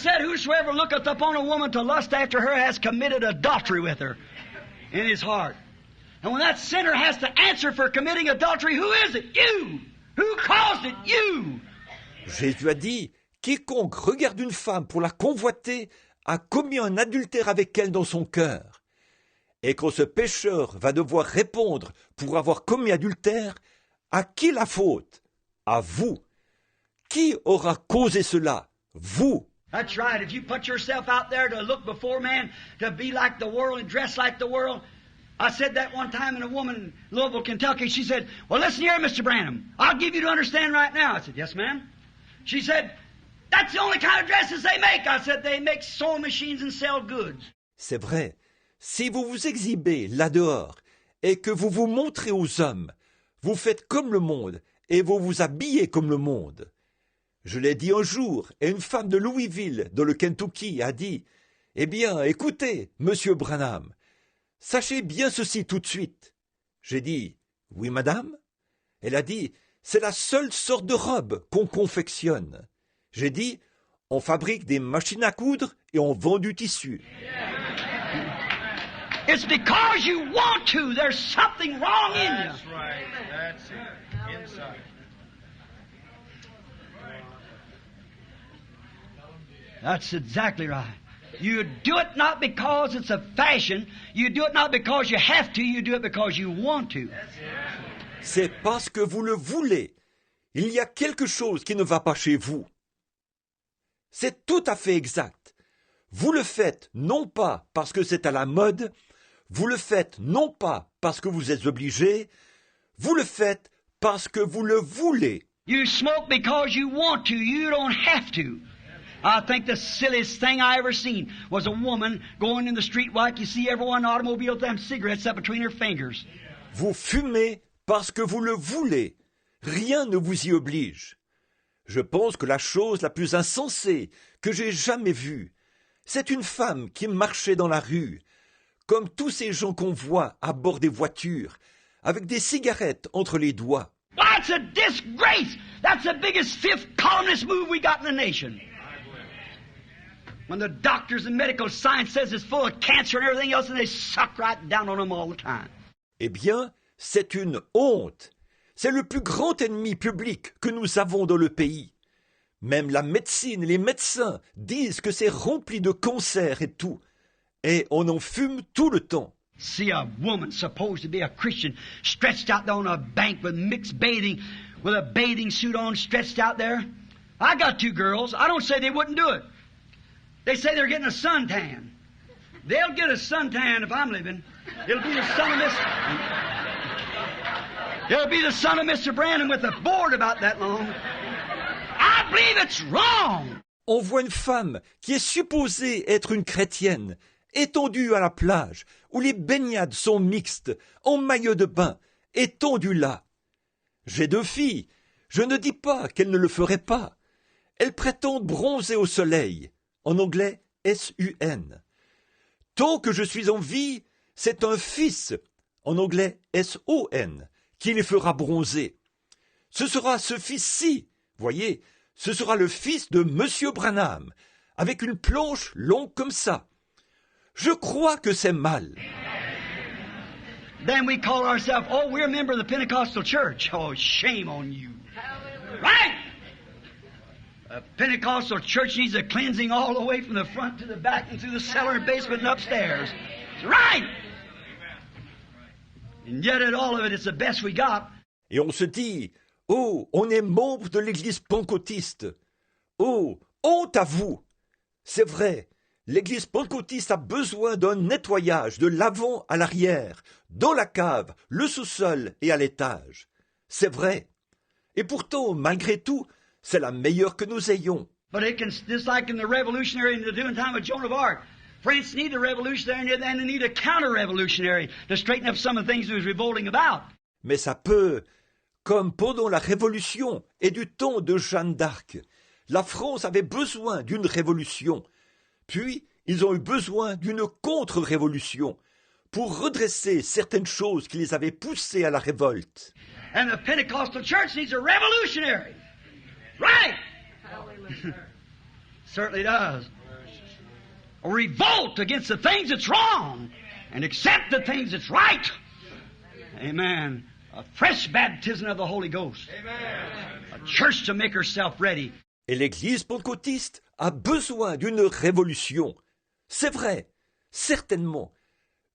Said, whosoever looketh upon a woman to lust after her has committed adultery with her in his heart. And when that sinner has to answer for committing adultery, who is it? You! Who caused it? You! Jésus a dit, quiconque regarde une femme pour la convoiter a commis un adultère avec elle dans son cœur. Et quand ce pécheur va devoir répondre pour avoir commis adultère, à qui la faute? À vous. Qui aura causé cela? Vous. That's right. If you put yourself out there to look before man, to be like the world and dress like the world. I said that one time, and a woman in Louisville, Kentucky, she said, well, listen here, Mr. Branham. I'll give you to understand right now. I said, yes, ma'am. She said, that's the only kind of dresses they make. I said, they make sewing machines and sell goods. C'est vrai. Si vous vous exhibez là-dehors et que vous vous montrez aux hommes, vous faites comme le monde et vous vous habillez comme le monde. Je l'ai dit un jour, et une femme de Louisville, dans le Kentucky, a dit, « Eh bien, écoutez, monsieur Branham, sachez bien ceci tout de suite. » J'ai dit, « Oui, madame ?» Elle a dit, « C'est la seule sorte de robe qu'on confectionne. » J'ai dit, « On fabrique des machines à coudre et on vend du tissu. » It's because you want to. There's something wrong in you. That's right. That's it. Inside. That's exactly right. You do it not because it's a fashion. You do it not because you have to. You do it because you want to. C'est parce que vous le voulez. Il y a quelque chose qui ne va pas chez vous. C'est tout à fait exact. Vous le faites non pas parce que c'est à la mode, vous le faites non pas parce que vous êtes obligé, vous le faites parce que vous le voulez. You smoke because you want to. You don't have to. I think the silliest thing I ever seen was a woman going in the street like you see everyone in an automobile with them cigarettes up between her fingers. Vous fumez parce que vous le voulez. Rien ne vous y oblige. Je pense que la chose la plus insensée que j'ai jamais vue, c'est une femme qui marchait dans la rue, comme tous ces gens qu'on voit à bord des voitures, avec des cigarettes entre les doigts. That's a disgrace! That's the biggest fifth columnist move we got in the nation. When the doctors and medical science says it's full of cancer and everything else, and they suck right down on them all the time. Eh bien, c'est une honte. C'est le plus grand ennemi public que nous avons dans le pays. Même la médecine et les médecins disent que c'est rempli de cancer et tout. Et on en fume tout le temps. See a woman supposed to be a Christian stretched out there on a bank with mixed bathing, with a bathing suit on, stretched out there. I got two girls. I don't say they wouldn't do it. They say they're getting a suntan. They'll get a suntan if I'm living. It'll be the son of Mr. Brandon with a board about that long. I believe it's wrong. On voit une femme qui est supposée être une chrétienne, étendue à la plage, où les baignades sont mixtes, en maillot de bain, étendue là. J'ai deux filles. Je ne dis pas qu'elles ne le feraient pas. Elles prétendent bronzer au soleil. En anglais, S-U-N. Tant que je suis en vie, c'est un fils, en anglais S-O-N, qui les fera bronzer. Ce sera ce fils-ci, voyez, ce sera le fils de Monsieur Branham, avec une planche longue comme ça. Je crois que c'est mal. Then we call ourselves, oh, we're a member of the Pentecostal church. Oh, shame on you. Right? A Pentecostal church needs a cleansing all the way from the front to the back and through the cellar and basement and upstairs. Right! And yet at all of it, it's the best we got. Et on se dit, oh, on est membre de l'église pentecôtiste. Oh, honte à vous! C'est vrai, l'église pentecôtiste a besoin d'un nettoyage de l'avant à l'arrière, dans la cave, le sous-sol et à l'étage. C'est vrai. Et pourtant, malgré tout, c'est la meilleure que nous ayons. But it can, just like in the revolutionary in the doing time of Joan of Arc, France need a revolutionary and they need a counter-revolutionary to straighten up some of the things he was revolting about. Mais ça peut, comme pendant la Révolution et du temps de Jeanne d'Arc, la France avait besoin d'une révolution. Puis, ils ont eu besoin d'une contre-révolution pour redresser certaines choses qui les avaient poussés à la révolte. And the Pentecostal church needs a revolutionary. Right! Certainly does. A revolt against the things that's wrong and accept the things that's right. Amen. A fresh baptism of the Holy Ghost. A church to make herself ready. Et l'Église pentecôtiste a besoin d'une révolution. C'est vrai, certainement.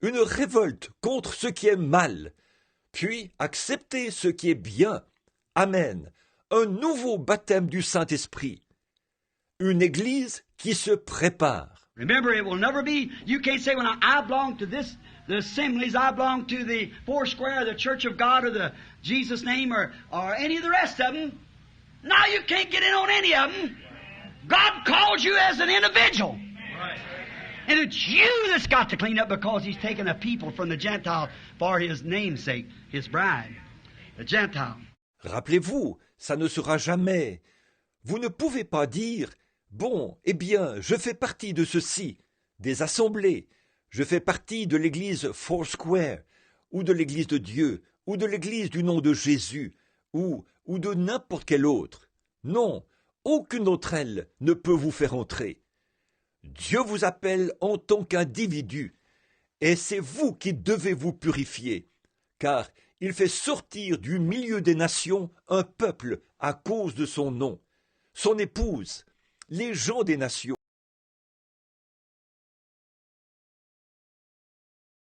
Une révolte contre ce qui est mal, puis accepter ce qui est bien. Amen. Un nouveau baptême du Saint-Esprit. Une Église qui se prépare. Remember, it will never be, you can't say, when I belong to this, the assemblies, I belong to the Foursquare, the Church of God, or the Jesus name, or any of the rest of them. Now you can't get in on any of them. God calls you as an individual. Right. And it's you that's got to clean up because He's taken a people from the Gentile for His namesake, His bride, the Gentile. Rappelez-vous, ça ne sera jamais. Vous ne pouvez pas dire « Bon, eh bien, je fais partie de ceci, des assemblées, je fais partie de l'église Foursquare, ou de l'église de Dieu, ou de l'église du nom de Jésus, ou de n'importe quelle autre. » Non, aucune d'entre elles ne peut vous faire entrer. Dieu vous appelle en tant qu'individu, et c'est vous qui devez vous purifier, car il fait sortir du milieu des nations un peuple à cause de son nom, son épouse, les gens des nations.